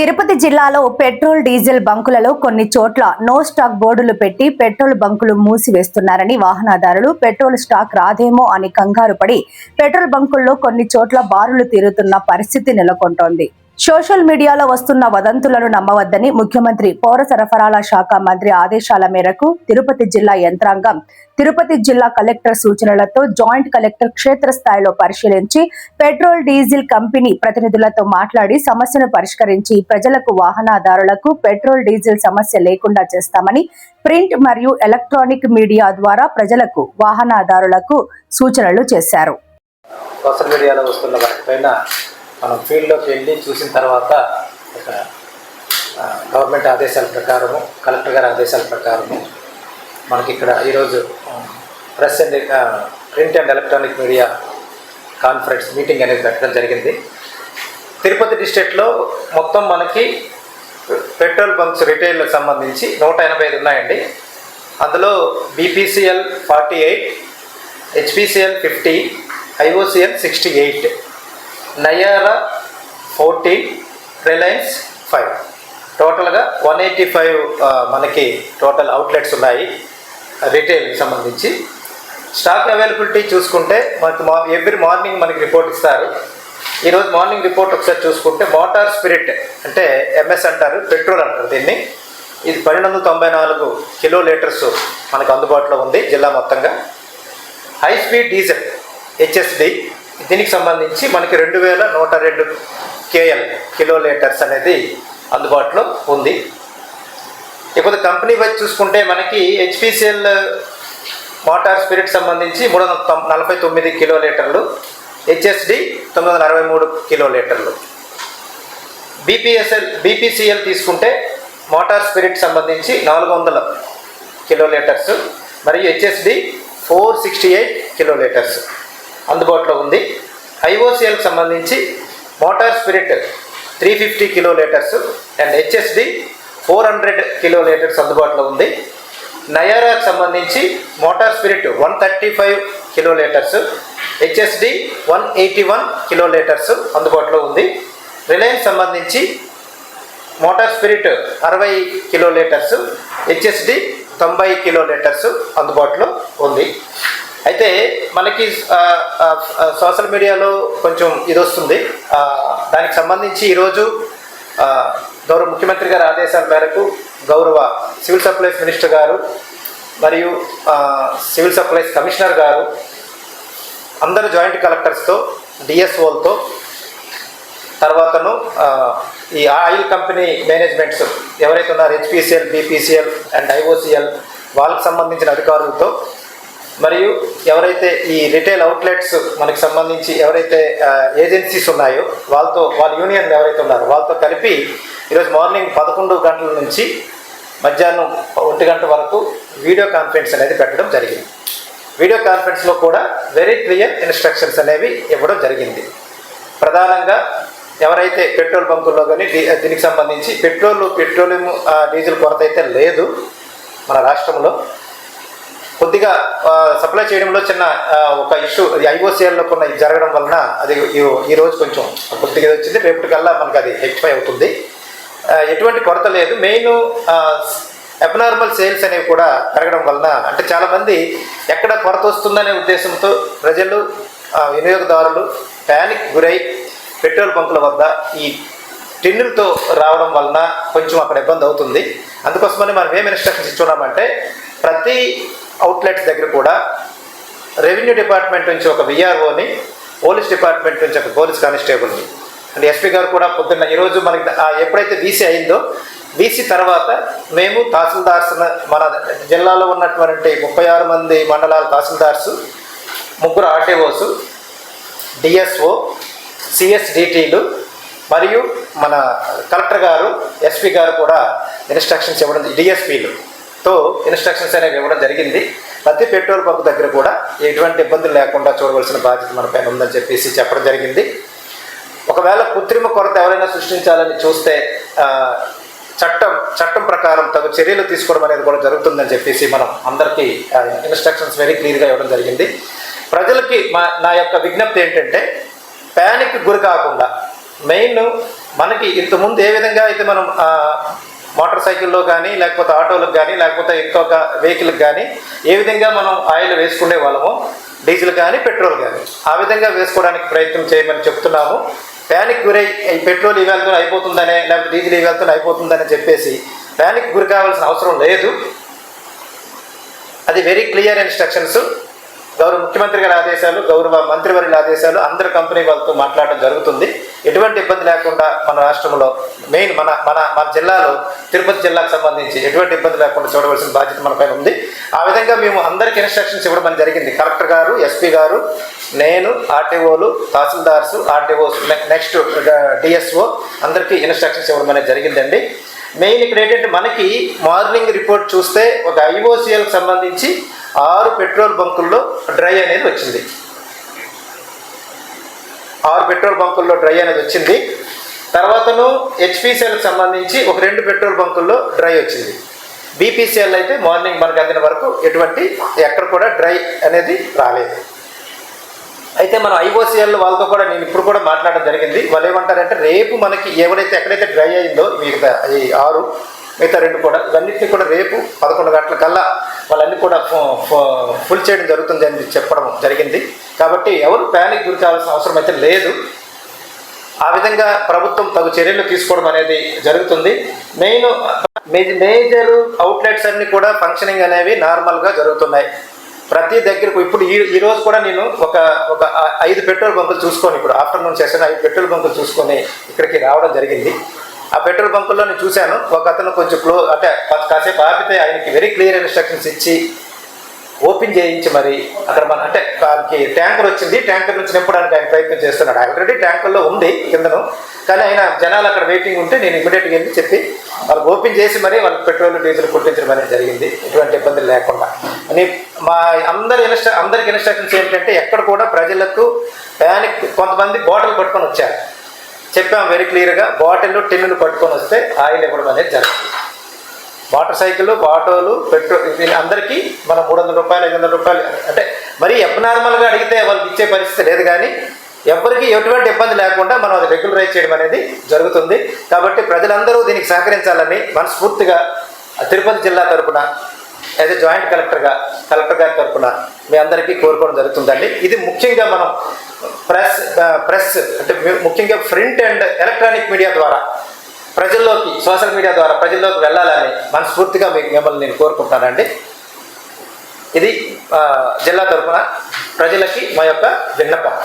తిరుపతి జిల్లాలో petrol diesel బంకులలో కొన్ని చోట్ల నో స్టాక్ బోర్డులు పెట్టి పెట్రోల్ బంకులు మూసివేస్తున్నారని వాహనదారులు పెట్రోల్ స్టాక్ రాదేమో అని కంగారు పడి పెట్రోల్ బంకుల్లో కొన్ని చోట్ల బారులు తీరుతున్న పరిస్థితి నెలకొంటోంది. సోషల్ మీడియాలో వస్తున్న వదంతులను నమ్మవద్దని ముఖ్యమంత్రి పౌర సరఫరాల శాఖ మంత్రి ఆదేశాల మేరకు తిరుపతి జిల్లా యంత్రాంగం తిరుపతి జిల్లా కలెక్టర్ సూచనలతో జాయింట్ కలెక్టర్ క్షేత్రస్థాయిలో పరిశీలించి పెట్రోల్ డీజిల్ కంపెనీ ప్రతినిధులతో మాట్లాడి సమస్యను పరిష్కరించి ప్రజలకు వాహనదారులకు పెట్రోల్ డీజిల్ సమస్య లేకుండా చేస్తామని ప్రింట్ మరియు ఎలక్ట్రానిక్ మీడియా ద్వారా ప్రజలకు వాహనదారులకు సూచనలు చేశారు. సోషల్ మీడియాలో వస్తున్న వాటిపైన మనం ఫీల్డ్లోకి వెళ్ళి చూసిన తర్వాత గవర్నమెంట్ ఆదేశాల ప్రకారము కలెక్టర్ గారి ఆదేశాల ప్రకారము మనకి ఇక్కడ ఈరోజు print and electronic media conference meeting అనేది పెట్టడం జరిగింది. తిరుపతి డిస్ట్రిక్ట్లో మొత్తం మనకి పెట్రోల్ బంక్స్ రిటైల్కి సంబంధించి 185 ఉన్నాయండి. అందులో BPCL 48, HPCL 50, IOCL 68, Nayara 14, Reliance 5, టోటల్గా 185 మనకి టోటల్ అవుట్లెట్స్ ఉన్నాయి రిటైల్కి సంబంధించి. స్టాక్ అవైలబిలిటీ చూసుకుంటే మనకి ఎవ్రీ మార్నింగ్ మనకి రిపోర్ట్ ఇస్తారు. ఈరోజు మార్నింగ్ రిపోర్ట్ ఒకసారి చూసుకుంటే మోటార్ స్పిరిట్ అంటే ఎంఎస్ అంటారు, పెట్రోల్ అంటారు దీన్ని. ఇది 1294 కిలో లీటర్స్ మనకు అందుబాటులో ఉంది జిల్లా మొత్తంగా. హై స్పీడ్ డీజిల్ హెచ్ఎస్డి దీనికి సంబంధించి మనకి 2102 కిలో లీటర్స్ అనేది అందుబాటులో ఉంది. ఇకపోతే కంపెనీ వైజ్ చూసుకుంటే మనకి హెచ్పిసిఎల్ మోటార్ స్పిరిట్ సంబంధించి 349 కిలో లీటర్లు, హెచ్ఎస్డి 963 కిలో లీటర్లు. బీపీసీఎల్ తీసుకుంటే మోటార్ స్పిరిట్ సంబంధించి 400 కిలో లీటర్స్ మరియు హెచ్ఎస్డి 468 కిలో లీటర్స్ అందుబాటులో ఉంది. ఐఓసీఎల్కి సంబంధించి motor spirit 350 kilo litres and HSD 400 kilo litres అందుబాటులో ఉంది. నయారాకు సంబంధించి motor spirit 135 kilo litres, HSD 181 kilo litres అందుబాటులో ఉంది. రిలయన్స్ సంబంధించి motor spirit 60 kilo litres, HSD 90 kilo litres అందుబాటులో ఉంది. అయితే మనకి సోషల్ మీడియాలో కొంచెం ఇది వస్తుంది. దానికి సంబంధించి ఈరోజు గౌరవ ముఖ్యమంత్రి గారి ఆదేశాల మేరకు గౌరవ సివిల్ సప్లైస్ మినిస్టర్ గారు మరియు సివిల్ సప్లైస్ కమిషనర్ గారు అందరు జాయింట్ కలెక్టర్స్తో డిఎస్ఓలతో తర్వాతను ఈ ఆయిల్ కంపెనీ మేనేజ్మెంట్స్ ఎవరైతే ఉన్నారో హెచ్పిసిఎల్, బీపీసీఎల్ అండ్ ఐఓసీఎల్ వాళ్ళకి సంబంధించిన అధికారులతో మరియు ఎవరైతే ఈ రిటైల్ అవుట్లెట్స్ మనకి సంబంధించి ఎవరైతే ఏజెన్సీస్ ఉన్నాయో వాళ్ళ యూనియన్ ఎవరైతే ఉన్నారో వాళ్ళతో కలిపి ఈరోజు మార్నింగ్ 11 గంటల నుంచి మధ్యాహ్నం 1 గంట వరకు వీడియో కాన్ఫరెన్స్ అనేది పెట్టడం జరిగింది. వీడియో కాన్ఫరెన్స్లో కూడా వెరీ క్లియర్ ఇన్స్ట్రక్షన్స్ అనేవి ఇవ్వడం జరిగింది. ప్రధానంగా ఎవరైతే పెట్రోల్ బంకుల్లో కానీ దీనికి సంబంధించి పెట్రోలియం డీజిల్ కొరత అయితే లేదు మన రాష్ట్రంలో. కొద్దిగా సప్లై చేయడంలో చిన్న ఒక ఇష్యూ ఐఓసీఎల్లో కొన్ని జరగడం వలన అది ఈరోజు కొంచెం కొద్దిగా వచ్చింది. రేపటికల్లా మనకు అది రెక్టిఫై అవుతుంది. ఎటువంటి కొరత లేదు. మెయిన్ అబ్నార్మల్ సేల్స్ అనేవి కూడా పెరగడం వలన అంటే చాలామంది ఎక్కడ కొరత వస్తుందనే ఉద్దేశంతో ప్రజలు వినియోగదారులు ప్యానిక్ గురై పెట్రోల్ బంకుల వద్ద ఈ టిన్నులతో రావడం వలన కొంచెం అక్కడ ఇబ్బంది అవుతుంది. అందుకోసమని మనం ఏం ఇన్స్ట్రక్షన్స్ ఇస్తున్నామంటే ప్రతి అవుట్లెట్స్ దగ్గర కూడా రెవెన్యూ డిపార్ట్మెంట్ నుంచి ఒక విఆర్ఓని, పోలీస్ డిపార్ట్మెంట్ నుంచి ఒక పోలీస్ కానిస్టేబుల్ని అండ్ ఎస్పీ గారు కూడా పొద్దున్న ఈరోజు మనకి ఎప్పుడైతే వీసీ అయిందో వీసీ తర్వాత మేము తహసీల్దార్స్ మన జిల్లాలో ఉన్నటువంటి 36 మంది మండలాల తహసీల్దార్స్, 3 ఆర్టీఓస్, డిఎస్ఓ, సిఎస్డిటీలు మరియు మన కలెక్టర్ గారు, ఎస్పీ గారు కూడా ఇన్స్ట్రక్షన్స్ ఇవ్వడం, డిఎస్పీలతో ఇన్స్ట్రక్షన్స్ అనేవి ఇవ్వడం జరిగింది. ప్రతి పెట్రోల్ బంక్ దగ్గర కూడా ఎటువంటి ఇబ్బందులు లేకుండా చూడవలసిన బాధ్యత మన పైన ఉందని చెప్పేసి చెప్పడం జరిగింది. ఒకవేళ కృత్రిమ కొరత ఎవరైనా సృష్టించాలని చూస్తే చట్టం ప్రకారం తగు చర్యలు తీసుకోవడం అనేది కూడా జరుగుతుందని చెప్పేసి మనం అందరికీ ఇన్స్ట్రక్షన్స్ వెరీ క్లియర్గా ఇవ్వడం జరిగింది. ప్రజలకి నా యొక్క విజ్ఞప్తి ఏంటంటే ప్యానిక్ గురి కాకుండా మెయిన్ మనకి ఇంతకుముందు ఏ విధంగా అయితే మనం మోటార్ సైకిల్లో కానీ లేకపోతే ఆటోలకు కానీ లేకపోతే ఇంకొక వెహికల్కి కానీ ఏ విధంగా మనం ఆయిల్ వేసుకునే వాళ్ళమో డీజిల్ కానీ పెట్రోల్ కానీ ఆ విధంగా వేసుకోవడానికి ప్రయత్నం చేయమని చెప్తున్నాము. ప్యానిక్ గురై ఈ పెట్రోల్ ఈ వేళతో అయిపోతుందనే లేకపోతే డీజిల్ ఈ వేళతో అయిపోతుందని చెప్పేసి ప్యానిక్ గురి కావాల్సిన అవసరం లేదు. అది వెరీ క్లియర్ ఇన్స్ట్రక్షన్స్. గౌరవ ముఖ్యమంత్రి గారి ఆదేశాలు, గౌరవ మంత్రివర్యుల ఆదేశాలు, అందరు కంపెనీ వాళ్ళతో మాట్లాడడం జరుగుతుంది. ఎటువంటి ఇబ్బంది లేకుండా మన రాష్ట్రంలో మెయిన్ మన మన మన జిల్లాలో తిరుపతి జిల్లాకు సంబంధించి ఎటువంటి ఇబ్బంది లేకుండా చూడవలసిన బాధ్యత మన పైన ఉంది. ఆ విధంగా మేము అందరికీ ఇన్స్ట్రక్షన్స్ ఇవ్వడం జరిగింది. కలెక్టర్ గారు, ఎస్పీ గారు, నేను, ఆర్టీఓలు, తహసీల్దార్స్, ఆర్టీఓస్, నెక్స్ట్ డిఎస్ఓ అందరికీ ఇన్స్ట్రక్షన్స్ ఇవ్వడం అనేది జరిగిందండి. మెయిన్ ఇక్కడ ఏంటంటే మనకి మార్నింగ్ రిపోర్ట్ చూస్తే ఒక ఐఓసిఎల్కి సంబంధించి 6 పెట్రోల్ బంకుల్లో డ్రై అనేది వచ్చింది. 6 పెట్రోల్ బంకుల్లో డ్రై అనేది వచ్చింది. తర్వాతను హెచ్పిసిఎల్కి సంబంధించి ఒక 2 పెట్రోల్ బంకుల్లో డ్రై వచ్చింది. బీపీసీఎల్ అయితే మార్నింగ్ మనకు అందిన వరకు ఎక్కడ కూడా డ్రై అనేది రాలేదు. అయితే మనం ఐఓసిఎల్ వాళ్ళతో కూడా నేను ఇప్పుడు కూడా మాట్లాడడం జరిగింది. వాళ్ళు ఏమంటారంటే రేపు మనకి ఎక్కడైతే డ్రై అయిందో మిగతా ఈ 6 మిగతా 2 కూడా ఇవన్నింటినీ కూడా రేపు 11 గంటల కల్లా వాళ్ళన్నీ కూడా ఫుల్ చేయడం జరుగుతుంది అని చెప్పడం జరిగింది. కాబట్టి ఎవరు ప్యానిక్ గురి కావాల్సిన అవసరం అయితే లేదు. ఆ విధంగా ప్రభుత్వం తగు చర్యలు తీసుకోవడం అనేది జరుగుతుంది. మేజర్ అవుట్లెట్స్ అన్నీ కూడా ఫంక్షనింగ్ అనేవి నార్మల్గా జరుగుతున్నాయి. ప్రతి దగ్గరకు ఇప్పుడు ఈ రోజు కూడా నేను ఒక 5 పెట్రోల్ బంకులు చూసుకొని, ఇప్పుడు ఆఫ్టర్నూన్ సెషన్ 5 పెట్రోల్ బంకులు చూసుకొని ఇక్కడికి రావడం జరిగింది. ఆ పెట్రోల్ బంకుల్లో నేను చూశాను. ఒక అతను కొంచెం అంటే కాసేపు ఆపితే ఆయనకి వెరీ క్లియర్ ఇన్స్ట్రక్షన్స్ ఇచ్చి ఓపెన్ చేయించి మరి అక్కడ అంటే దానికి ట్యాంకర్ వచ్చింది, ట్యాంకర్ నుంచి నింపడానికి ఆయన ప్రయత్నం చేస్తున్నాడు. ఆల్రెడీ ట్యాంకర్లో ఉంది కిందను, కానీ ఆయన జనాలు అక్కడ వెయిటింగ్ ఉంటే నేను ఇమీడియట్గా వెళ్ళి చెప్పి వాళ్ళకి ఓపెన్ చేసి మరి వాళ్ళకి పెట్రోల్ డీజిల్ కొట్టించడం అనేది జరిగింది, ఎటువంటి ఇబ్బందులు లేకుండా. అని మా అందరికి ఇన్స్ట్రక్షన్స్ ఏంటంటే ఎక్కడ కూడా ప్రజలకు ప్యానిక్. కొంతమంది బాటిల్ పట్టుకొని వచ్చారు, చెప్పాము వెరీ క్లియర్గా, బాటిల్ టిన్నులు పట్టుకొని వస్తే ఆయిల్ ఇవ్వడం అనేది జరుగుతుంది. మోటార్ సైకిల్, ఆటోలు, పెట్రోల్ అందరికీ మనం 300 రూపాయలు 500 రూపాయలు అంటే మరీ అబ్నార్మల్గా అడిగితే వాళ్ళకి ఇచ్చే పరిస్థితి లేదు. కానీ ఎవరికి ఎటువంటి ఇబ్బంది లేకుండా మనం అది రెగ్యులరైజ్ చేయడం అనేది జరుగుతుంది. కాబట్టి ప్రజలందరూ దీనికి సహకరించాలని మనస్ఫూర్తిగా తిరుపతి జిల్లా తరఫున యాజ్ ఎ జాయింట్ కలెక్టర్ గారి తరఫున మీ అందరికీ కోరుకోవడం జరుగుతుందండి. ఇది ముఖ్యంగా మనం ప్రెస్ అంటే ముఖ్యంగా ప్రింట్ అండ్ ఎలక్ట్రానిక్ మీడియా ద్వారా ప్రజల్లోకి, సోషల్ మీడియా ద్వారా ప్రజల్లోకి వెళ్ళాలని మనస్ఫూర్తిగా మిమ్మల్ని నేను కోరుకుంటున్నానండి. ఇది జిల్లా తరఫున ప్రజలకి మా యొక్క విన్నపం.